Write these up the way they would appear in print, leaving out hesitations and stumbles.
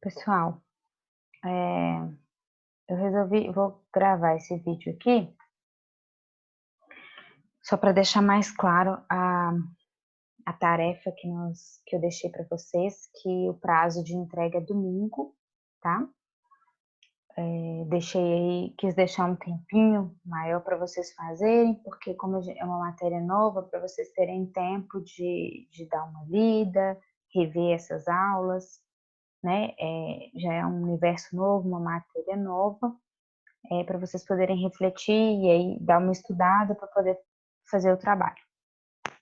Pessoal, eu vou gravar esse vídeo aqui, só para deixar mais claro a tarefa que eu deixei para vocês, que o prazo de entrega é domingo, tá? Deixei aí, quis deixar um tempinho maior para vocês fazerem, porque como é uma matéria nova, para vocês terem tempo de dar uma lida, rever essas aulas, né? Já é um universo novo, uma matéria nova. Para vocês poderem refletir e aí dar uma estudada para poder fazer o trabalho.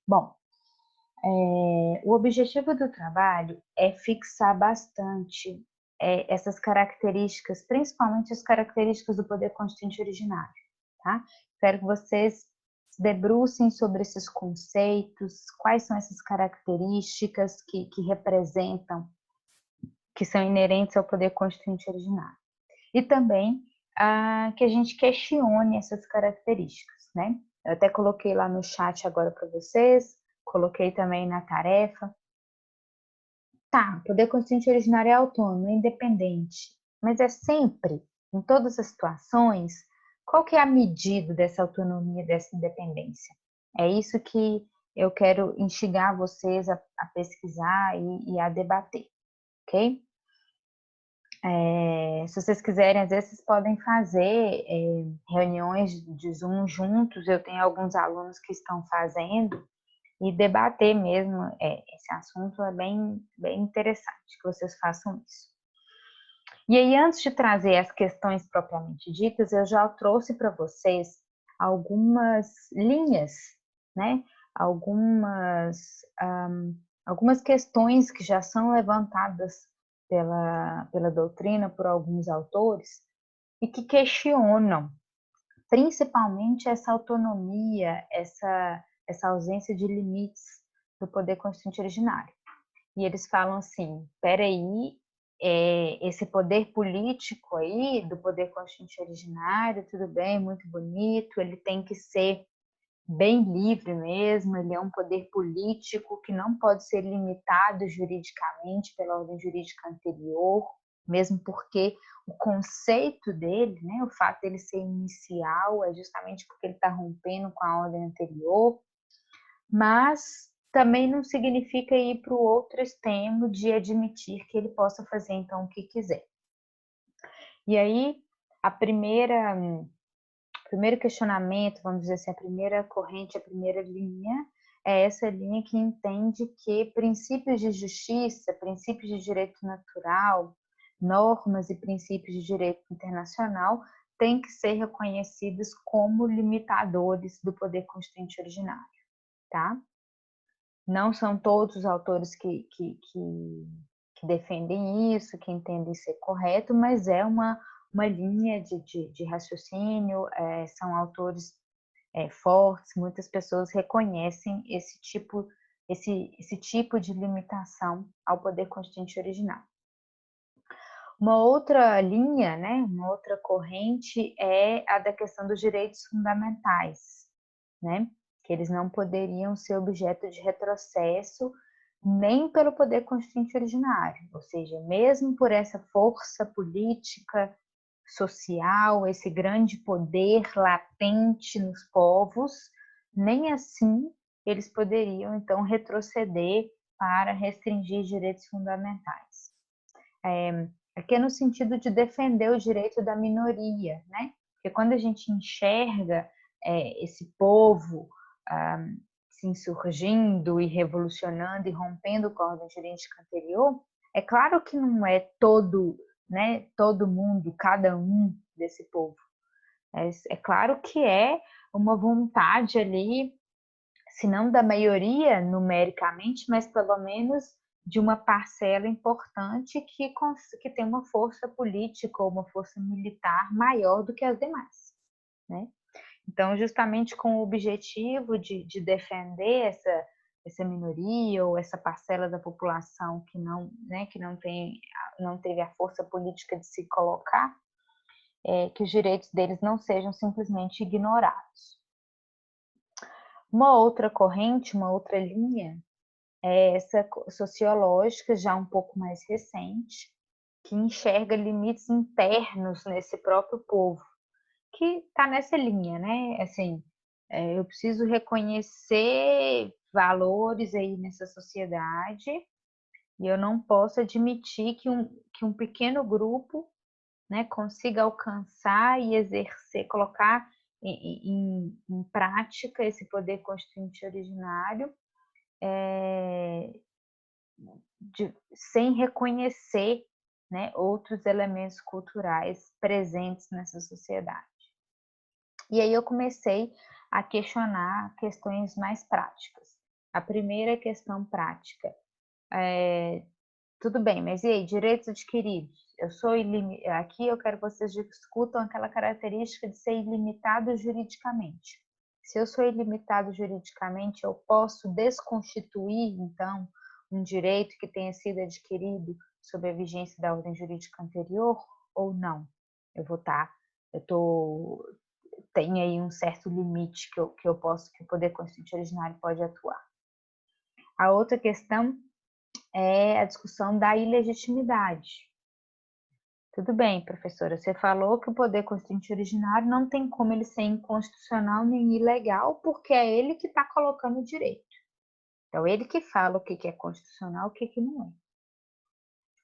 Bom, o objetivo do trabalho é fixar bastante essas características, principalmente as características do poder constituinte originário, tá? Espero que vocês se debrucem sobre esses conceitos, quais são essas características que representam, que são inerentes ao poder constituinte originário. E também que a gente questione essas características, né? Eu até coloquei lá no chat agora para vocês, coloquei também na tarefa. Tá, o poder constituinte originário é autônomo, é independente, mas é sempre, em todas as situações, qual que é a medida dessa autonomia, dessa independência? É isso que eu quero instigar vocês a pesquisar e a debater, ok? Se vocês quiserem, às vezes vocês podem fazer reuniões de Zoom juntos. Eu tenho alguns alunos que estão fazendo e debater mesmo esse assunto é bem interessante que vocês façam isso. E aí, antes de trazer as questões propriamente ditas, eu já trouxe para vocês algumas linhas, né? Algumas questões que já são levantadas pela doutrina por alguns autores e que questionam principalmente essa autonomia, essa ausência de limites do poder constituinte originário. E eles falam assim, peraí, esse poder político aí, do poder constituinte originário, tudo bem, muito bonito, ele tem que ser bem livre mesmo, ele é um poder político que não pode ser limitado juridicamente pela ordem jurídica anterior, mesmo porque o conceito dele, né, o fato dele ser inicial, é justamente porque ele está rompendo com a ordem anterior, mas também não significa ir para o outro extremo de admitir que ele possa fazer então o que quiser. E aí, o primeiro questionamento, vamos dizer assim, a primeira corrente, a primeira linha, é essa linha que entende que princípios de justiça, princípios de direito natural, normas e princípios de direito internacional têm que ser reconhecidos como limitadores do poder constituinte originário, tá? Não são todos os autores que defendem isso, que entendem ser correto, mas é uma linha de raciocínio, são autores fortes, muitas pessoas reconhecem esse tipo de limitação ao poder constituinte originário. Uma outra linha, né, uma outra corrente é a da questão dos direitos fundamentais, né, que eles não poderiam ser objeto de retrocesso nem pelo poder constituinte originário, ou seja, mesmo por essa força política, social, esse grande poder latente nos povos, nem assim eles poderiam então retroceder para restringir direitos fundamentais. Aqui é no sentido de defender o direito da minoria, né? Porque quando a gente enxerga esse povo se insurgindo e revolucionando e rompendo com a ordem jurídica anterior, é claro que não é todo mundo, cada um desse povo. É claro que é uma vontade ali, se não da maioria numericamente, mas pelo menos de uma parcela importante que tem uma força política ou uma força militar maior do que as demais, né? Então, justamente com o objetivo de defender essa minoria ou essa parcela da população que não teve a força política de se colocar, que os direitos deles não sejam simplesmente ignorados. Uma outra corrente, uma outra linha, é essa sociológica, já um pouco mais recente, que enxerga limites internos nesse próprio povo, que está nessa linha, né? Assim, eu preciso reconhecer valores aí nessa sociedade e eu não posso admitir que um pequeno grupo, né, consiga alcançar e exercer, colocar em prática esse poder constituinte originário, sem reconhecer, né, outros elementos culturais presentes nessa sociedade. E aí eu comecei a questionar questões mais práticas. A primeira questão prática tudo bem, mas e aí, direitos adquiridos? Aqui eu quero que vocês discutam aquela característica de ser ilimitado juridicamente. Se eu sou ilimitado juridicamente, eu posso desconstituir, então, um direito que tenha sido adquirido sob a vigência da ordem jurídica anterior ou não? Tem aí um certo limite que o poder constituinte originário pode atuar. A outra questão é a discussão da ilegitimidade. Tudo bem, professora, você falou que o poder constituinte originário não tem como ele ser inconstitucional nem ilegal, porque é ele que está colocando o direito. Então, ele que fala o que é constitucional e o que não é.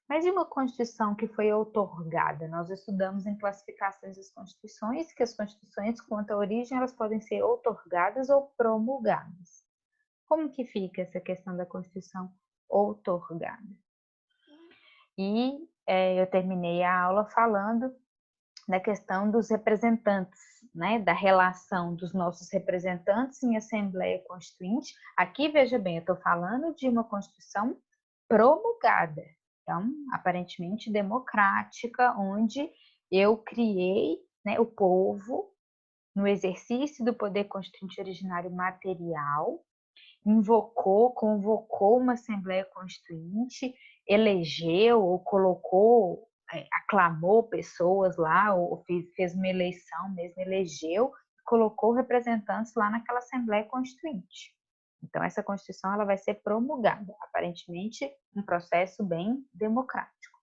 Mas e uma Constituição que foi outorgada? Nós estudamos em classificações das Constituições, que as Constituições, quanto à origem, elas podem ser outorgadas ou promulgadas. Como que fica essa questão da Constituição outorgada? E eu terminei a aula falando da questão dos representantes, né, da relação dos nossos representantes em Assembleia Constituinte. Aqui, veja bem, eu estou falando de uma Constituição promulgada, então, aparentemente democrática, onde eu criei, né, o povo, no exercício do poder constituinte originário material, convocou uma Assembleia Constituinte, elegeu ou colocou, aclamou pessoas lá, ou fez uma eleição mesmo, elegeu, colocou representantes lá naquela Assembleia Constituinte. Então, essa Constituição ela vai ser promulgada, aparentemente um processo bem democrático.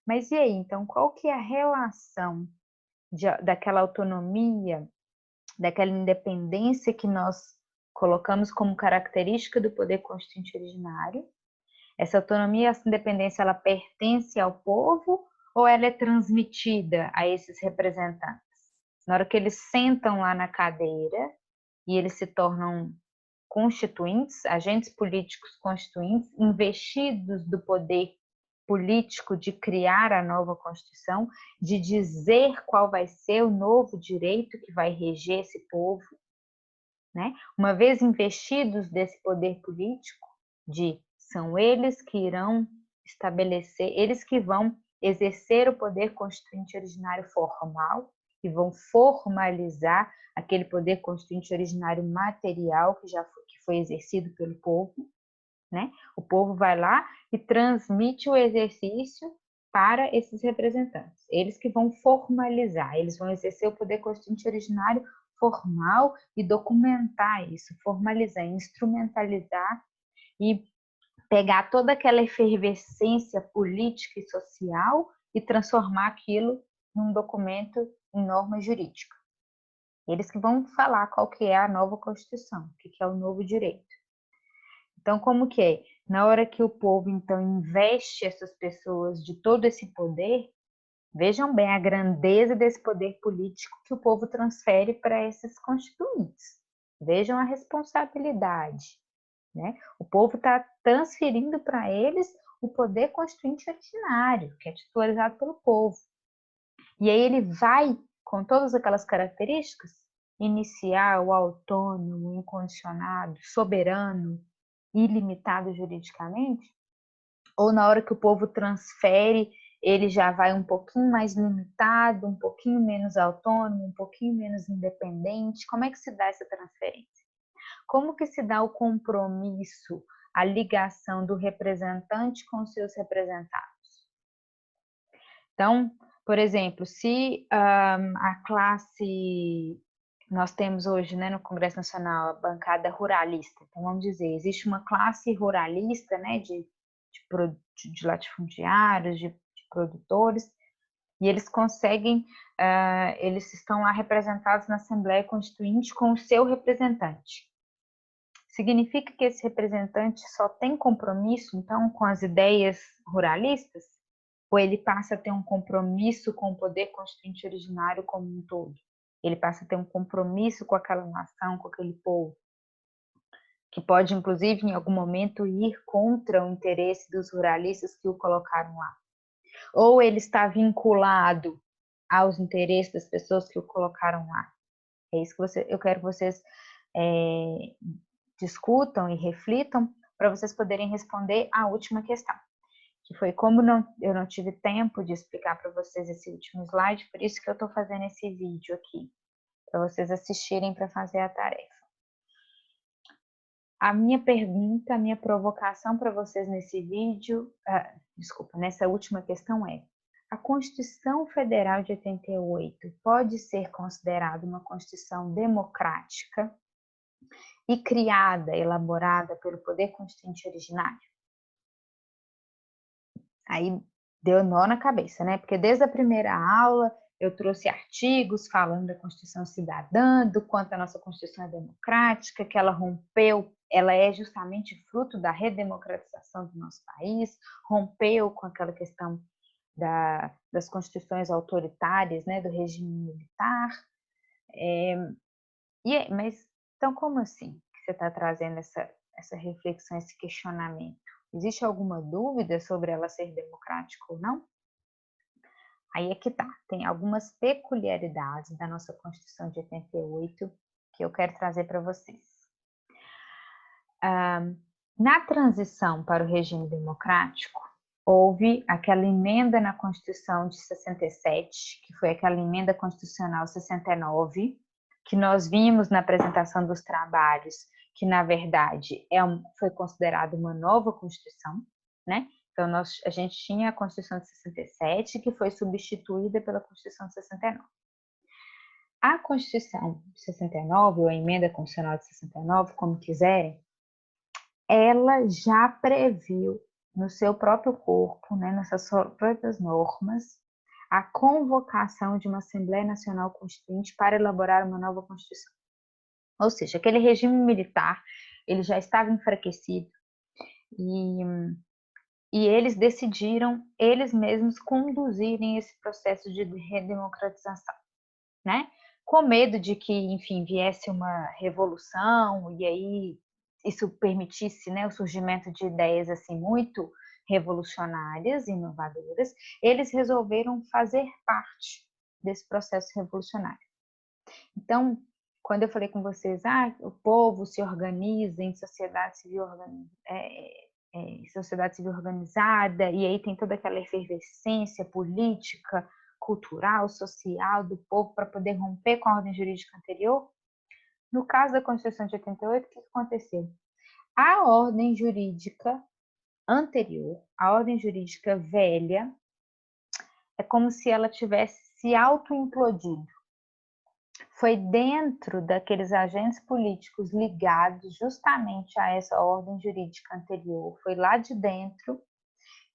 Mas e aí, então, qual que é a relação daquela autonomia, daquela independência que nós colocamos como característica do poder constituinte originário? Essa autonomia, essa independência, ela pertence ao povo ou ela é transmitida a esses representantes? Na hora que eles sentam lá na cadeira e eles se tornam constituintes, agentes políticos constituintes, investidos do poder político de criar a nova Constituição, de dizer qual vai ser o novo direito que vai reger esse povo, né? Uma vez investidos desse poder político, são eles que irão estabelecer, eles que vão exercer o poder constituinte originário formal e vão formalizar aquele poder constituinte originário material que foi exercido pelo povo, né? O povo vai lá e transmite o exercício para esses representantes. Eles que vão formalizar, eles vão exercer o poder constituinte originário formal e documentar isso, formalizar, instrumentalizar e pegar toda aquela efervescência política e social e transformar aquilo num documento em norma jurídica. Eles que vão falar qual que é a nova Constituição, o que é o novo direito. Então, como que é? Na hora que o povo, então, investe essas pessoas de todo esse poder, vejam bem a grandeza desse poder político que o povo transfere para esses constituintes. Vejam a responsabilidade, né? O povo está transferindo para eles o poder constituinte ordinário, que é titularizado pelo povo. E aí ele vai, com todas aquelas características, iniciar o autônomo, incondicionado, soberano, ilimitado juridicamente, ou na hora que o povo transfere, ele já vai um pouquinho mais limitado, um pouquinho menos autônomo, um pouquinho menos independente? Como é que se dá essa transferência? Como que se dá o compromisso, a ligação do representante com seus representados? Então, por exemplo, se a classe, nós temos hoje, né, no Congresso Nacional, a bancada ruralista, então vamos dizer, existe uma classe ruralista, né, de latifundiários, de produtores, e eles eles estão lá representados na Assembleia Constituinte com o seu representante. Significa que esse representante só tem compromisso, então, com as ideias ruralistas? Ou ele passa a ter um compromisso com o poder constituinte originário como um todo? Ele passa a ter um compromisso com aquela nação, com aquele povo, que pode, inclusive, em algum momento, ir contra o interesse dos ruralistas que o colocaram lá. Ou ele está vinculado aos interesses das pessoas que o colocaram lá. É isso que eu quero que vocês discutam e reflitam para vocês poderem responder a última questão, que foi como eu não tive tempo de explicar para vocês esse último slide, por isso que eu estou fazendo esse vídeo aqui, para vocês assistirem para fazer a tarefa. A minha pergunta, a minha provocação para vocês nesse vídeo, nessa última questão é: a Constituição Federal de 88 pode ser considerada uma Constituição democrática e criada, elaborada pelo poder constituinte originário? Aí deu nó na cabeça, né? Porque desde a primeira aula eu trouxe artigos falando da Constituição Cidadã, do quanto a nossa Constituição é democrática, que ela rompeu, ela é justamente fruto da redemocratização do nosso país, rompeu com aquela questão das constituições autoritárias, né, do regime militar. Mas então como assim que você está trazendo essa reflexão, esse questionamento? Existe alguma dúvida sobre ela ser democrática ou não? Aí é que tá, tem algumas peculiaridades da nossa Constituição de 88 que eu quero trazer para vocês. Na transição para o regime democrático, houve aquela emenda na Constituição de 67, que foi aquela emenda constitucional 69, que nós vimos na apresentação dos trabalhos, que na verdade foi considerada uma nova Constituição, né? Então, a gente tinha a Constituição de 67, que foi substituída pela Constituição de 69. A Constituição de 69, ou a Emenda Constitucional de 69, como quiserem, ela já previu no seu próprio corpo, né, nessas próprias normas, a convocação de uma Assembleia Nacional Constituinte para elaborar uma nova Constituição. Ou seja, aquele regime militar, ele já estava enfraquecido e eles decidiram, eles mesmos, conduzirem esse processo de redemocratização, né? Com medo de que, enfim, viesse uma revolução e aí isso permitisse, né, o surgimento de ideias assim muito revolucionárias, inovadoras, eles resolveram fazer parte desse processo revolucionário. Então, quando eu falei com vocês, o povo se organiza em sociedade civil organizada, e aí tem toda aquela efervescência política, cultural, social do povo para poder romper com a ordem jurídica anterior. No caso da Constituição de 88, o que aconteceu? A ordem jurídica anterior, a ordem jurídica velha, é como se ela tivesse se auto-implodido. Foi dentro daqueles agentes políticos ligados justamente a essa ordem jurídica anterior, foi lá de dentro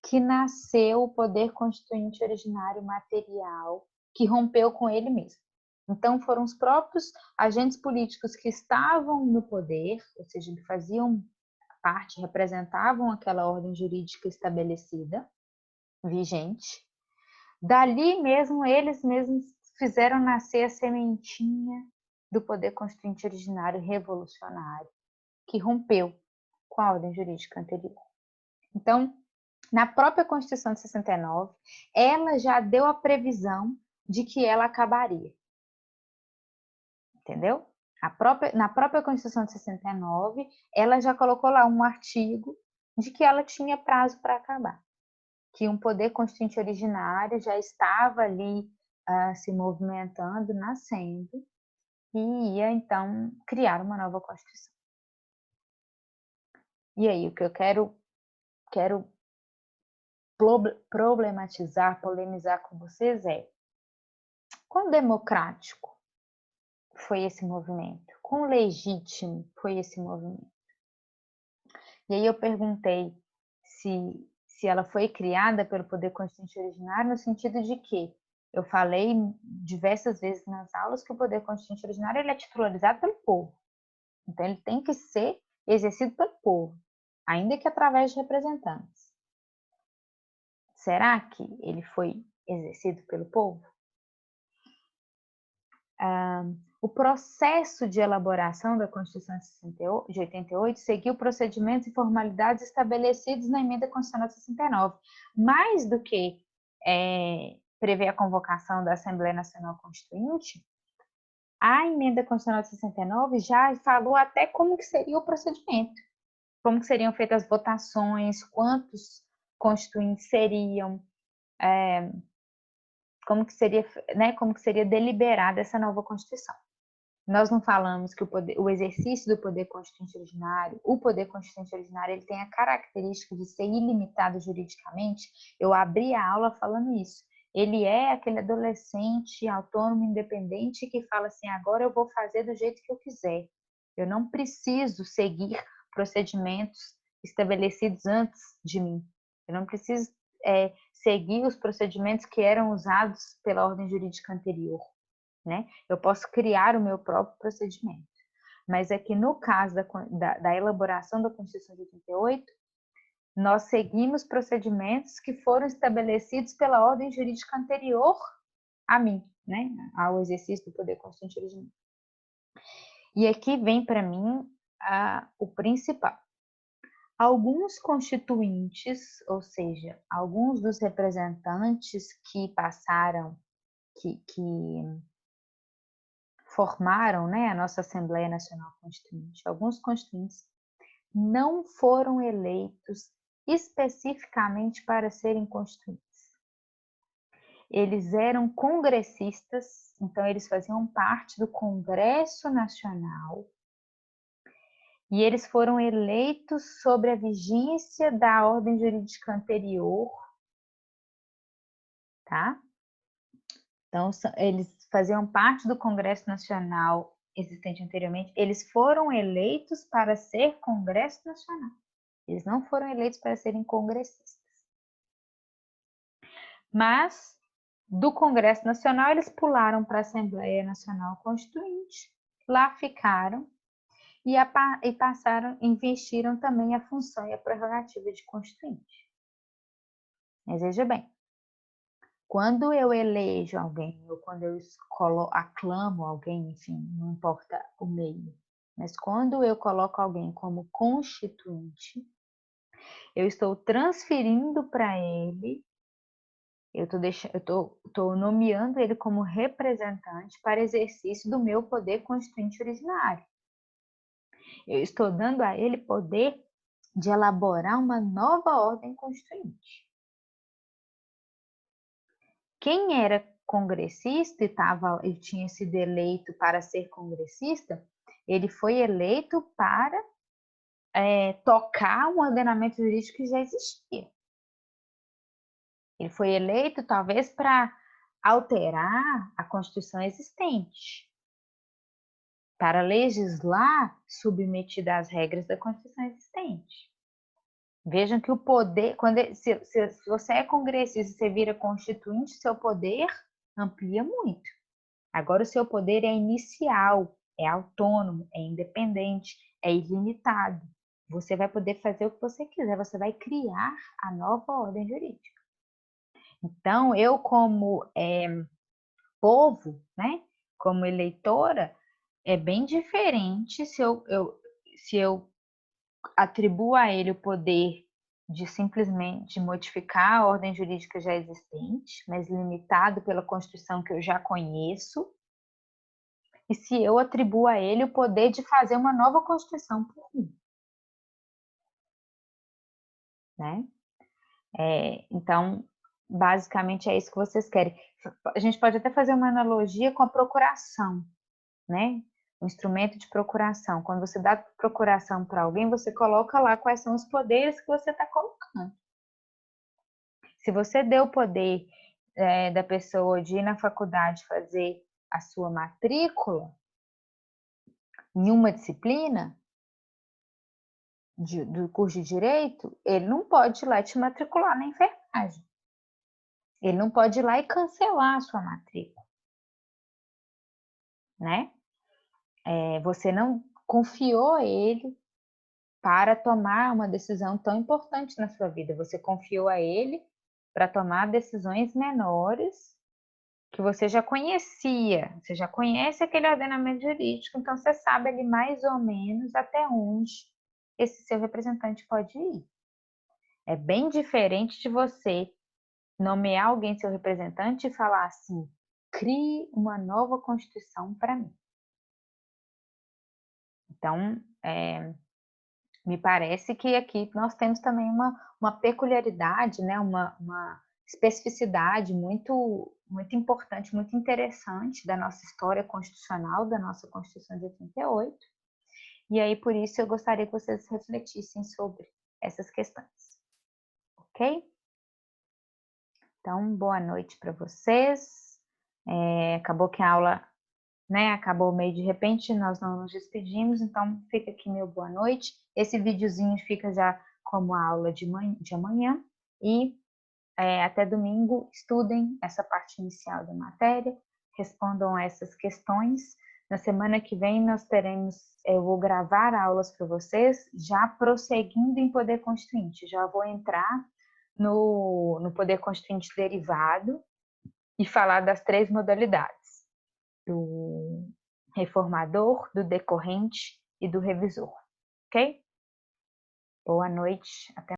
que nasceu o poder constituinte originário material, que rompeu com ele mesmo. Então, foram os próprios agentes políticos que estavam no poder, ou seja, que faziam parte, representavam aquela ordem jurídica estabelecida, vigente. Dali mesmo, eles mesmos fizeram nascer a sementinha do poder constituinte originário revolucionário, que rompeu com a ordem jurídica anterior. Então, na própria Constituição de 69, ela já deu a previsão de que ela acabaria. Entendeu? Na própria Constituição de 69, ela já colocou lá um artigo de que ela tinha prazo para acabar. Que um poder constituinte originário já estava ali se movimentando, nascendo, e ia, então, criar uma nova Constituição. E aí, o que eu quero problematizar, polemizar com vocês é: quão democrático foi esse movimento? Quão legítimo foi esse movimento? E aí eu perguntei se se ela foi criada pelo poder constituinte originário, no sentido de que eu falei diversas vezes nas aulas que o poder constituinte originário ele é titularizado pelo povo. Então, ele tem que ser exercido pelo povo, ainda que através de representantes. Será que ele foi exercido pelo povo? O processo de elaboração da Constituição de 88 seguiu procedimentos e formalidades estabelecidos na Emenda Constitucional de 69. Mais do que prever a convocação da Assembleia Nacional Constituinte, a Emenda Constitucional de 69 já falou até como que seria o procedimento, como que seriam feitas as votações, quantos constituintes seriam, como que seria deliberada essa nova Constituição. Nós não falamos que o exercício do poder constituinte originário, o poder constituinte originário, ele tem a característica de ser ilimitado juridicamente. Eu abri a aula falando isso. Ele é aquele adolescente autônomo, independente, que fala assim, agora eu vou fazer do jeito que eu quiser. Eu não preciso seguir procedimentos estabelecidos antes de mim. Eu não preciso seguir os procedimentos que eram usados pela ordem jurídica anterior. Né? Eu posso criar o meu próprio procedimento. Mas é que no caso da elaboração da Constituição de 88, nós seguimos procedimentos que foram estabelecidos pela ordem jurídica anterior a mim, né? Ao exercício do poder constituinte originário. E aqui vem para mim o principal. Alguns constituintes, ou seja, alguns dos representantes que passaram, que formaram, né, a nossa Assembleia Nacional Constituinte, alguns constituintes não foram eleitos especificamente para serem constituintes. Eles eram congressistas, então eles faziam parte do Congresso Nacional e eles foram eleitos sobre a vigência da ordem jurídica anterior, tá? Então, eles faziam parte do Congresso Nacional existente anteriormente, eles foram eleitos para ser Congresso Nacional. Eles não foram eleitos para serem congressistas. Mas, do Congresso Nacional, eles pularam para a Assembleia Nacional Constituinte, lá ficaram e passaram, investiram também a função e a prerrogativa de constituinte. Mas veja bem, quando eu elejo alguém, ou quando eu aclamo alguém, enfim, não importa o meio, mas quando eu coloco alguém como constituinte, eu estou transferindo para ele, eu estou nomeando ele como representante para exercício do meu poder constituinte originário. Eu estou dando a ele poder de elaborar uma nova ordem constituinte. Quem era congressista e tinha sido eleito para ser congressista, ele foi eleito para tocar um ordenamento jurídico que já existia. Ele foi eleito talvez para alterar a Constituição existente, para legislar submetido às regras da Constituição existente. Vejam que o poder, se você é congressista e você vira constituinte, seu poder amplia muito. Agora o seu poder é inicial, é autônomo, é independente, é ilimitado. Você vai poder fazer o que você quiser, você vai criar a nova ordem jurídica. Então, eu como povo, né, como eleitora, é bem diferente se eu atribuo a ele o poder de simplesmente modificar a ordem jurídica já existente, mas limitado pela Constituição que eu já conheço, e se eu atribuo a ele o poder de fazer uma nova Constituição por mim. Né? Então, basicamente é isso que vocês querem. A gente pode até fazer uma analogia com a procuração, né? O instrumento de procuração. Quando você dá procuração para alguém, você coloca lá quais são os poderes que você está colocando. Se você deu o poder da pessoa de ir na faculdade fazer a sua matrícula em uma disciplina, do curso de Direito, ele não pode ir lá te matricular na enfermagem. Ele não pode ir lá e cancelar a sua matrícula, né? Você não confiou a ele para tomar uma decisão tão importante na sua vida. Você confiou a ele para tomar decisões menores que você já conhecia. Você já conhece aquele ordenamento jurídico, então você sabe ali mais ou menos até onde esse seu representante pode ir. É bem diferente de você nomear alguém seu representante e falar assim: crie uma nova Constituição para mim. Então, me parece que aqui nós temos também uma peculiaridade, né? uma especificidade muito, muito importante, muito interessante da nossa história constitucional, da nossa Constituição de 88. E aí, por isso, eu gostaria que vocês refletissem sobre essas questões. Ok? Então, boa noite para vocês. Acabou que a aula, né, acabou meio de repente, nós não nos despedimos, então fica aqui meu boa noite. Esse videozinho fica já como a aula de amanhã e até domingo estudem essa parte inicial da matéria, respondam essas questões. Na semana que vem nós teremos, eu vou gravar aulas para vocês, já prosseguindo em poder constituinte, já vou entrar no poder constituinte derivado e falar das 3 modalidades, do reformador, do decorrente e do revisor, ok? Boa noite, até